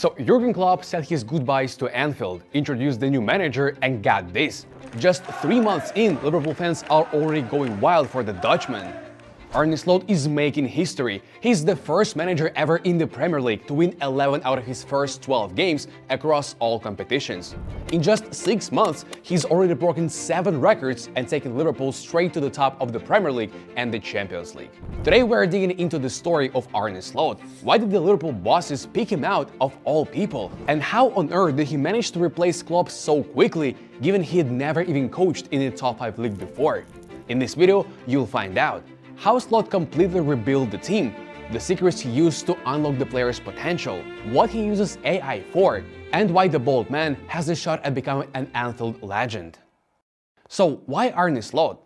So Jurgen Klopp said his goodbyes to Anfield, introduced the new manager, and got this. Just 3 months in, Liverpool fans are already going wild for the Dutchman. Arne Slot is making history. He's the first manager ever in the Premier League to win 11 out of his first 12 games across all competitions. In just 6 months, he's already broken 7 records and taken Liverpool straight to the top of the Premier League and the Champions League. Today we're digging into the story of Arne Slot. Why did the Liverpool bosses pick him out of all people? And how on earth did he manage to replace Klopp so quickly, given he had never even coached in a top 5 league before? In this video, you'll find out how Slot completely rebuilt the team, the secrets he used to unlock the player's potential, what he uses AI for, and why the bold man has a shot at becoming an Anfield legend. So why Arne Slot?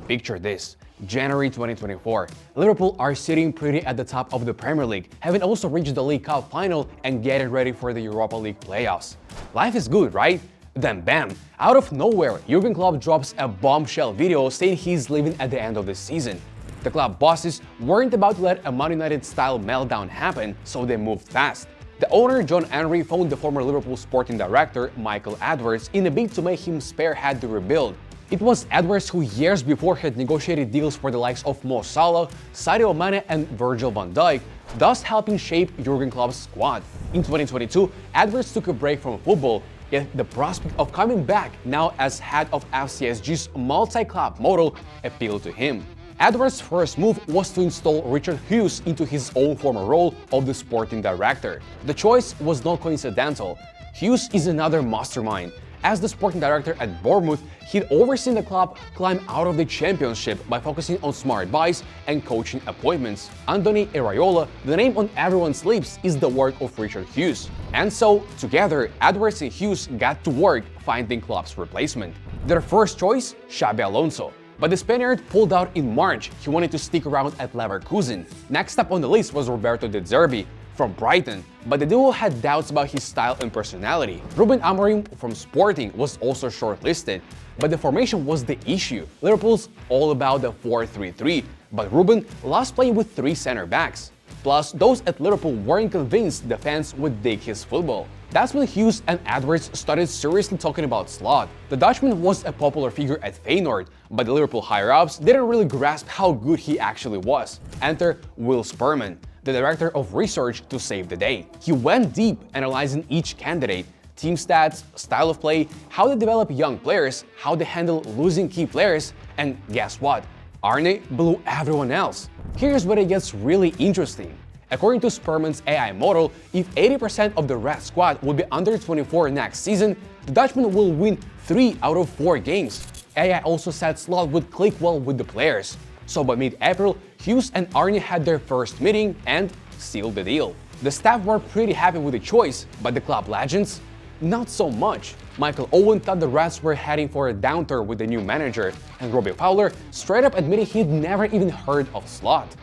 Picture this. January 2024. Liverpool are sitting pretty at the top of the Premier League, having also reached the League Cup final and getting ready for the Europa League playoffs. Life is good, right? Then bam, out of nowhere, Jurgen Klopp drops a bombshell video saying he's leaving at the end of the season. The club bosses weren't about to let a Man United-style meltdown happen, so they moved fast. The owner, John Henry, phoned the former Liverpool sporting director, Michael Edwards, in a bid to make him spearhead the rebuild. It was Edwards who years before had negotiated deals for the likes of Mo Salah, Sadio Mane and Virgil van Dijk, thus helping shape Jurgen Klopp's squad. In 2022, Edwards took a break from football, yet the prospect of coming back now as head of FCSG's multi-club model appealed to him. Edwards' first move was to install Richard Hughes into his own former role of the sporting director. The choice was not coincidental. Hughes is another mastermind. As the sporting director at Bournemouth, he'd overseen the club climb out of the championship by focusing on smart buys and coaching appointments. Andoni Iraola, the name on everyone's lips, is the work of Richard Hughes. And so, together, Edwards and Hughes got to work finding Klopp's replacement. Their first choice, Xabi Alonso. But the Spaniard pulled out in March. He wanted to stick around at Leverkusen. Next up on the list was Roberto De Zerbi from Brighton, but the duo had doubts about his style and personality. Ruben Amorim from Sporting was also shortlisted, but the formation was the issue. Liverpool's all about the 4-3-3, but Ruben loves playing with 3 center backs. Plus, those at Liverpool weren't convinced the fans would dig his football. That's when Hughes and Edwards started seriously talking about Slot. The Dutchman was a popular figure at Feyenoord, but the Liverpool higher-ups didn't really grasp how good he actually was. Enter Will Spurman, the director of research, to save the day. He went deep, analyzing each candidate, team stats, style of play, how they develop young players, how they handle losing key players, and guess what? Arne blew everyone else. Here's where it gets really interesting. According to Spurman's AI model, if 80% of the Red squad would be under 24 next season, the Dutchman will win 3 out of 4 games. AI also said Slot would click well with the players. So by mid-April, Hughes and Arne had their first meeting and sealed the deal. The staff were pretty happy with the choice, but the club legends? Not so much. Michael Owen thought the Reds were heading for a downturn with the new manager, and Robbie Fowler straight up admitted he'd never even heard of Slot.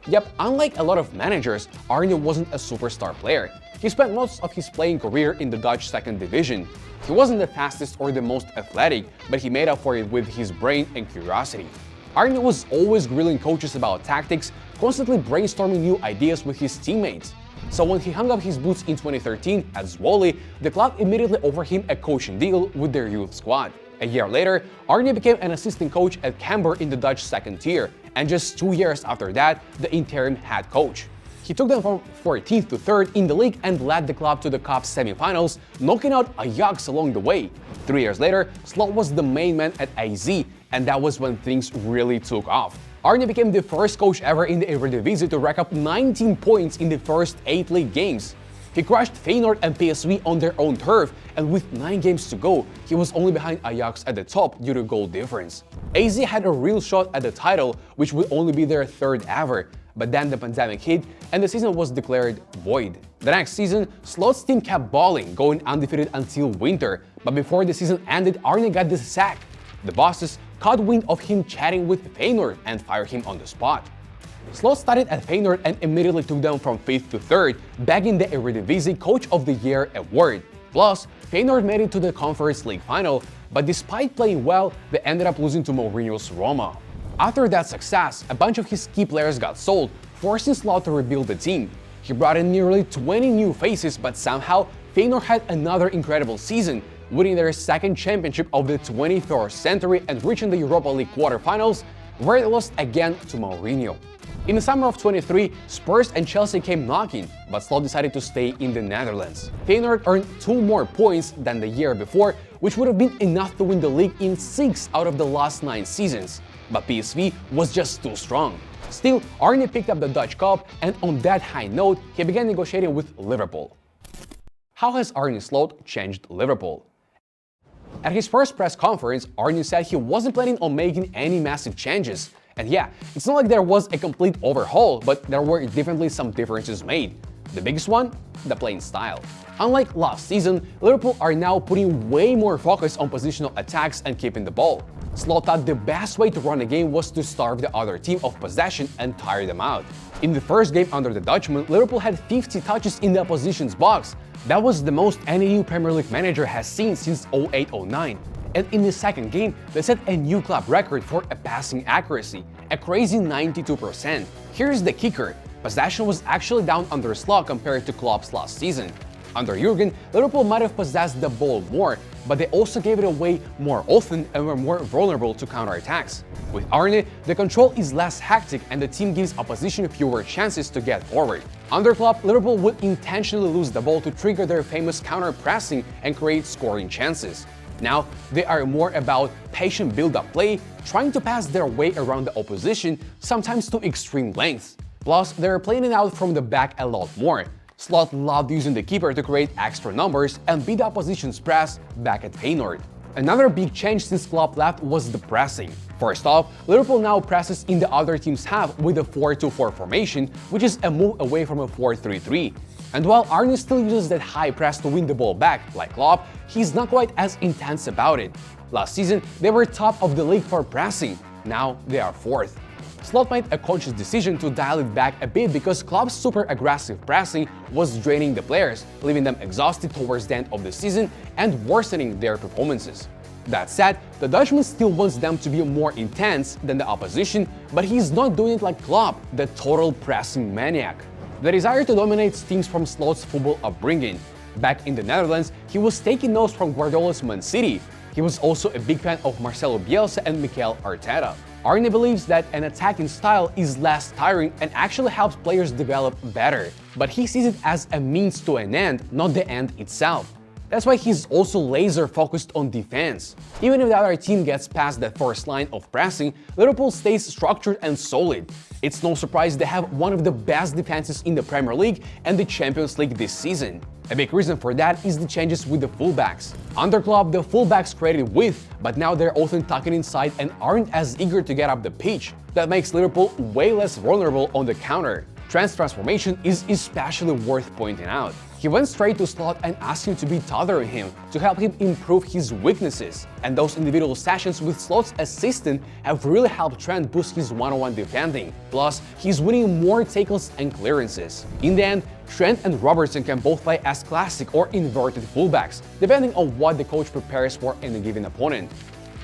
Yep, unlike a lot of managers, Arne wasn't a superstar player. He spent most of his playing career in the Dutch second division. He wasn't the fastest or the most athletic, but he made up for it with his brain and curiosity. Arne was always grilling coaches about tactics, constantly brainstorming new ideas with his teammates. So when he hung up his boots in 2013 at Zwolle, the club immediately offered him a coaching deal with their youth squad. A year later, Arne became an assistant coach at Camber in the Dutch second tier, and just 2 years after that, the interim head coach. He took them from 14th to 3rd in the league and led the club to the Cup semi-finals, knocking out Ajax along the way. 3 years later, Slot was the main man at AZ, and that was when things really took off. Arne became the first coach ever in the Eredivisie to rack up 19 points in the first 8 league games. He crushed Feyenoord and PSV on their own turf, and with 9 games to go, he was only behind Ajax at the top due to goal difference. AZ had a real shot at the title, which would only be their 3rd ever, but then the pandemic hit and the season was declared void. The next season, Slot's team kept balling, going undefeated until winter, but before the season ended, Arne got the sack. The bosses caught wind of him chatting with Feyenoord and fired him on the spot. Slot started at Feyenoord and immediately took them from 5th to 3rd, bagging the Eredivisie Coach of the Year award. Plus, Feyenoord made it to the Conference League final, but despite playing well, they ended up losing to Mourinho's Roma. After that success, a bunch of his key players got sold, forcing Slot to rebuild the team. He brought in nearly 20 new faces, but somehow Feyenoord had another incredible season, winning their second championship of the 21st century and reaching the Europa League quarterfinals, where it lost again to Mourinho. In the summer of 23, Spurs and Chelsea came knocking, but Slot decided to stay in the Netherlands. Feyenoord earned 2 more points than the year before, which would have been enough to win the league in 6 out of the last 9 seasons. But PSV was just too strong. Still, Arne picked up the Dutch Cup, and on that high note, he began negotiating with Liverpool. How has Arne Slot changed Liverpool? At his first press conference, Arne said he wasn't planning on making any massive changes. And yeah, it's not like there was a complete overhaul, but there were definitely some differences made. The biggest one? The playing style. Unlike last season, Liverpool are now putting way more focus on positional attacks and keeping the ball. Slot thought the best way to run a game was to starve the other team of possession and tire them out. In the first game under the Dutchman, Liverpool had 50 touches in the opposition's box. That was the most any new Premier League manager has seen since 08-09. And in the second game, they set a new club record for a passing accuracy, a crazy 92%. Here's the kicker: possession was actually down under Slot compared to Klopp's last season. Under Jurgen, Liverpool might have possessed the ball more, but they also gave it away more often and were more vulnerable to counterattacks. With Arne, the control is less hectic and the team gives opposition fewer chances to get forward. Under Klopp, Liverpool would intentionally lose the ball to trigger their famous counter-pressing and create scoring chances. Now, they are more about patient build-up play, trying to pass their way around the opposition, sometimes to extreme lengths. Plus, they're playing it out from the back a lot more. Slot loved using the keeper to create extra numbers and beat the opposition's press back at Feyenoord. Another big change since Klopp left was the pressing. First off, Liverpool now presses in the other team's half with a 4-2-4 formation, which is a move away from a 4-3-3. And while Arne still uses that high press to win the ball back, like Klopp, he's not quite as intense about it. Last season, they were top of the league for pressing. Now they are 4th. Slot made a conscious decision to dial it back a bit because Klopp's super aggressive pressing was draining the players, leaving them exhausted towards the end of the season and worsening their performances. That said, the Dutchman still wants them to be more intense than the opposition, but he's not doing it like Klopp, the total pressing maniac. The desire to dominate stems from Slot's football upbringing. Back in the Netherlands, he was taking notes from Guardiola's Man City. He was also a big fan of Marcelo Bielsa and Mikel Arteta. Arne believes that an attacking style is less tiring and actually helps players develop better, but he sees it as a means to an end, not the end itself. That's why he's also laser focused on defense. Even if the other team gets past the first line of pressing, Liverpool stays structured and solid. It's no surprise they have one of the best defenses in the Premier League and the Champions League this season. A big reason for that is the changes with the fullbacks. Under Klopp, the fullbacks created width, but now they're often tucking inside and aren't as eager to get up the pitch. That makes Liverpool way less vulnerable on the counter. Trent's transformation is especially worth pointing out. He went straight to Slot and asked him to be tolerant with him, to help him improve his weaknesses. And those individual sessions with Slot's assistant have really helped Trent boost his one-on-one defending. Plus, he's winning more tackles and clearances. In the end, Trent and Robertson can both play as classic or inverted fullbacks, depending on what the coach prepares for any given opponent.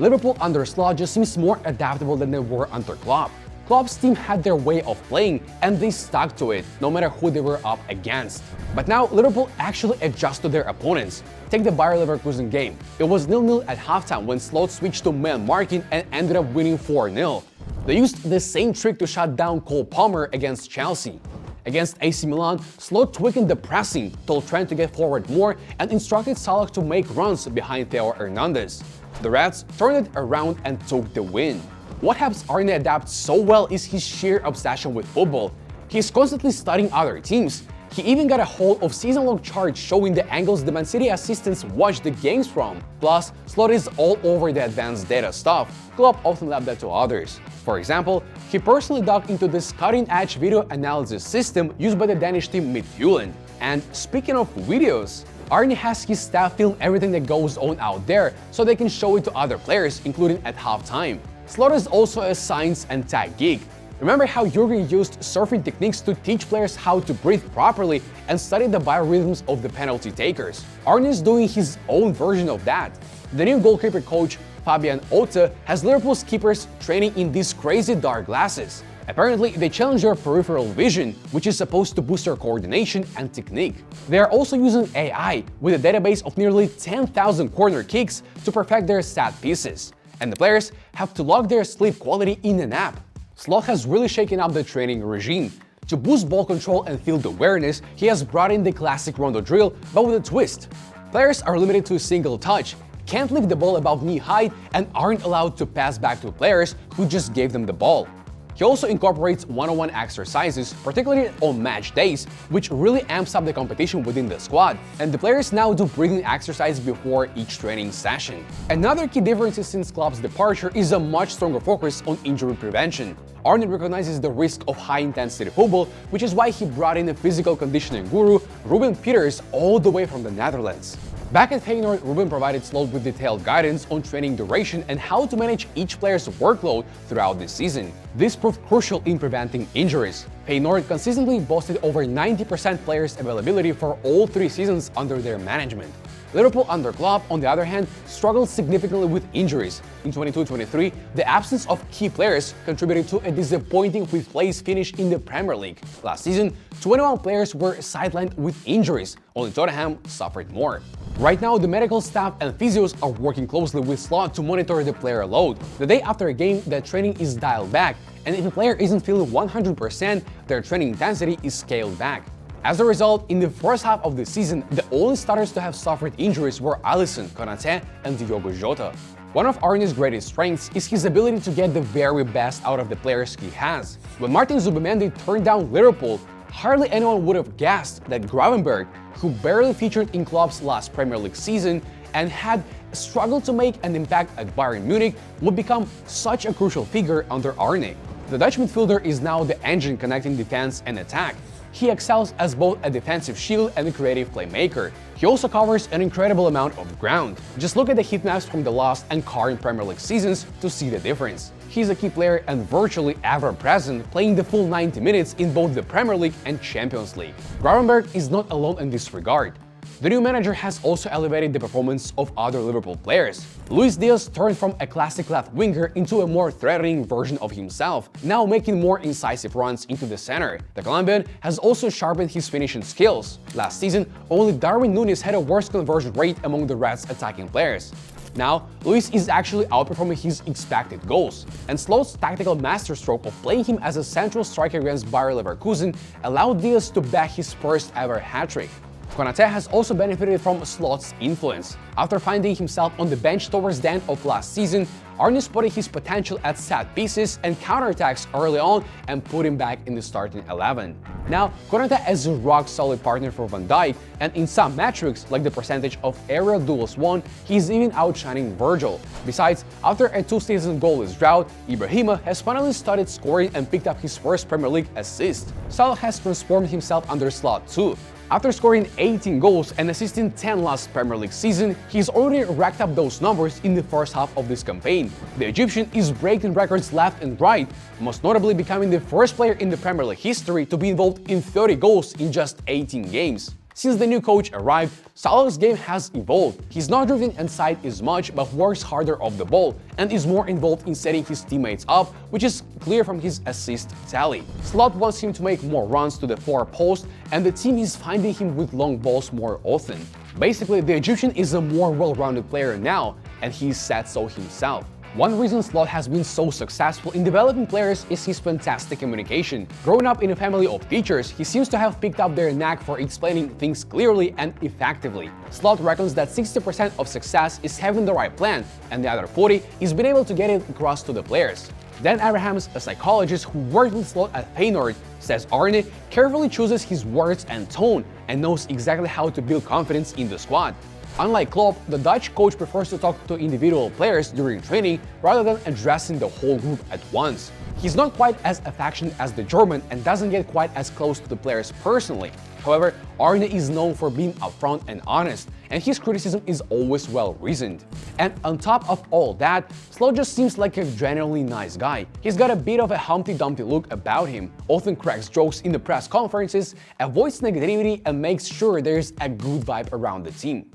Liverpool under Slot just seems more adaptable than they were under Klopp. Klopp's team had their way of playing and they stuck to it, no matter who they were up against. But now Liverpool actually adjusted their opponents. Take the Bayer Leverkusen game. It was 0-0 at halftime when Slot switched to man marking and ended up winning 4-0. They used the same trick to shut down Cole Palmer against Chelsea. Against AC Milan, Slot tweaked the pressing, told Trent to get forward more, and instructed Salah to make runs behind Theo Hernandez. The Reds turned it around and took the win. What helps Arne adapt so well is his sheer obsession with football. He's constantly studying other teams. He even got a hold of season-long charts showing the angles the Man City assistants watch the games from. Plus, Slot is all over the advanced data stuff. Klopp often left that to others. For example, he personally dug into this cutting-edge video analysis system used by the Danish team Midtjylland. And speaking of videos, Arne has his staff film everything that goes on out there so they can show it to other players, including at halftime. Slot is also a science and tech geek. Remember how Jurgen used surfing techniques to teach players how to breathe properly and study the biorhythms of the penalty takers? Arne is doing his own version of that. The new goalkeeper coach, Fabian Otte, has Liverpool's keepers training in these crazy dark glasses. Apparently, they challenge their peripheral vision, which is supposed to boost their coordination and technique. They are also using AI with a database of nearly 10,000 corner kicks to perfect their stat pieces. And the players have to log their sleep quality in an app. Slot has really shaken up the training regime. To boost ball control and field awareness, he has brought in the classic rondo drill, but with a twist. Players are limited to a single touch, can't lift the ball above knee height, and aren't allowed to pass back to players who just gave them the ball. He also incorporates one-on-one exercises, particularly on match days, which really amps up the competition within the squad, and the players now do breathing exercises before each training session. Another key difference since Klopp's departure is a much stronger focus on injury prevention. Arne recognizes the risk of high-intensity football, which is why he brought in a physical conditioning guru, Ruben Peters, all the way from the Netherlands. Back at Feyenoord, Ruben provided Slot with detailed guidance on training duration and how to manage each player's workload throughout the season. This proved crucial in preventing injuries. Feyenoord consistently boasted over 90% players' availability for all 3 seasons under their management. Liverpool under Klopp, on the other hand, struggled significantly with injuries. In 22-23, the absence of key players contributed to a disappointing 5th place finish in the Premier League. Last season, 21 players were sidelined with injuries, only Tottenham suffered more. Right now, the medical staff and physios are working closely with Slot to monitor the player load. The day after a game, the training is dialed back, and if a player isn't feeling 100%, their training intensity is scaled back. As a result, in the first half of the season, the only starters to have suffered injuries were Alisson, Konate, and Diogo Jota. One of Arne's greatest strengths is his ability to get the very best out of the players he has. When Martin Zubimendi turned down Liverpool, hardly anyone would have guessed that Gravenberch, who barely featured in Klopp's last Premier League season and had struggled to make an impact at Bayern Munich, would become such a crucial figure under Arne. The Dutch midfielder is now the engine connecting defense and attack. He excels as both a defensive shield and a creative playmaker. He also covers an incredible amount of ground. Just look at the heat maps from the last and current Premier League seasons to see the difference. He's a key player and virtually ever present, playing the full 90 minutes in both the Premier League and Champions League. Gravenberch is not alone in this regard. The new manager has also elevated the performance of other Liverpool players. Luis Diaz turned from a classic left winger into a more threatening version of himself, now making more incisive runs into the center. The Colombian has also sharpened his finishing skills. Last season, only Darwin Núñez had a worse conversion rate among the Reds' attacking players. Now, Luis is actually outperforming his expected goals, and Slot's tactical masterstroke of playing him as a central striker against Bayer Leverkusen allowed Diaz to bag his first ever hat-trick. Konate has also benefited from Slot's influence. After finding himself on the bench towards the end of last season, Arne spotted his potential at set pieces and counterattacks early on and put him back in the starting 11. Now, Konate is a rock-solid partner for Van Dijk, and in some metrics, like the percentage of aerial duels won, he's even outshining Virgil. Besides, after a 2-season goalless drought, Ibrahima has finally started scoring and picked up his first Premier League assist. Salah has transformed himself under Slot too. After scoring 18 goals and assisting 10 last Premier League season, he's already racked up those numbers in the first half of this campaign. The Egyptian is breaking records left and right, most notably becoming the first player in the Premier League history to be involved in 30 goals in just 18 games. Since the new coach arrived, Salah's game has evolved. He's not driven inside as much but works harder off the ball and is more involved in setting his teammates up, which is clear from his assist tally. Slot wants him to make more runs to the far post, and the team is finding him with long balls more often. Basically, the Egyptian is a more well-rounded player now, and he said so himself. One reason Slot has been so successful in developing players is his fantastic communication. Growing up in a family of teachers, he seems to have picked up their knack for explaining things clearly and effectively. Slot reckons that 60% of success is having the right plan, and the other 40% is being able to get it across to the players. Dan Abrahams, a psychologist who worked with Slot at Feyenoord, says Arne carefully chooses his words and tone and knows exactly how to build confidence in the squad. Unlike Klopp, the Dutch coach prefers to talk to individual players during training rather than addressing the whole group at once. He's not quite as affectionate as the German and doesn't get quite as close to the players personally. However, Arne is known for being upfront and honest, and his criticism is always well-reasoned. And on top of all that, Slot just seems like a genuinely nice guy. He's got a bit of a Humpty Dumpty look about him, often cracks jokes in the press conferences, avoids negativity, and makes sure there's a good vibe around the team.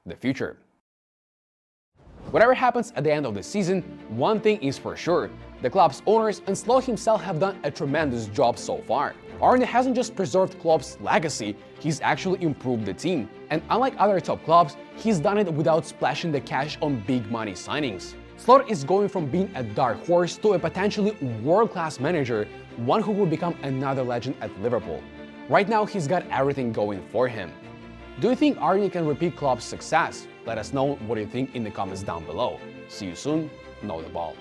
The future. Whatever happens at the end of the season, one thing is for sure: The club's owners and Slot himself have done a tremendous job so far. Arne hasn't just preserved Klopp's legacy, he's actually improved the team. And unlike other top clubs, he's done it without splashing the cash on big money signings. Slot is going from being a dark horse to a potentially world-class manager, one who will become another legend at Liverpool. Right now, he's got everything going for him. Do you think Arne can repeat Klopp's success? Let us know what you think in the comments down below. See you soon, know the ball.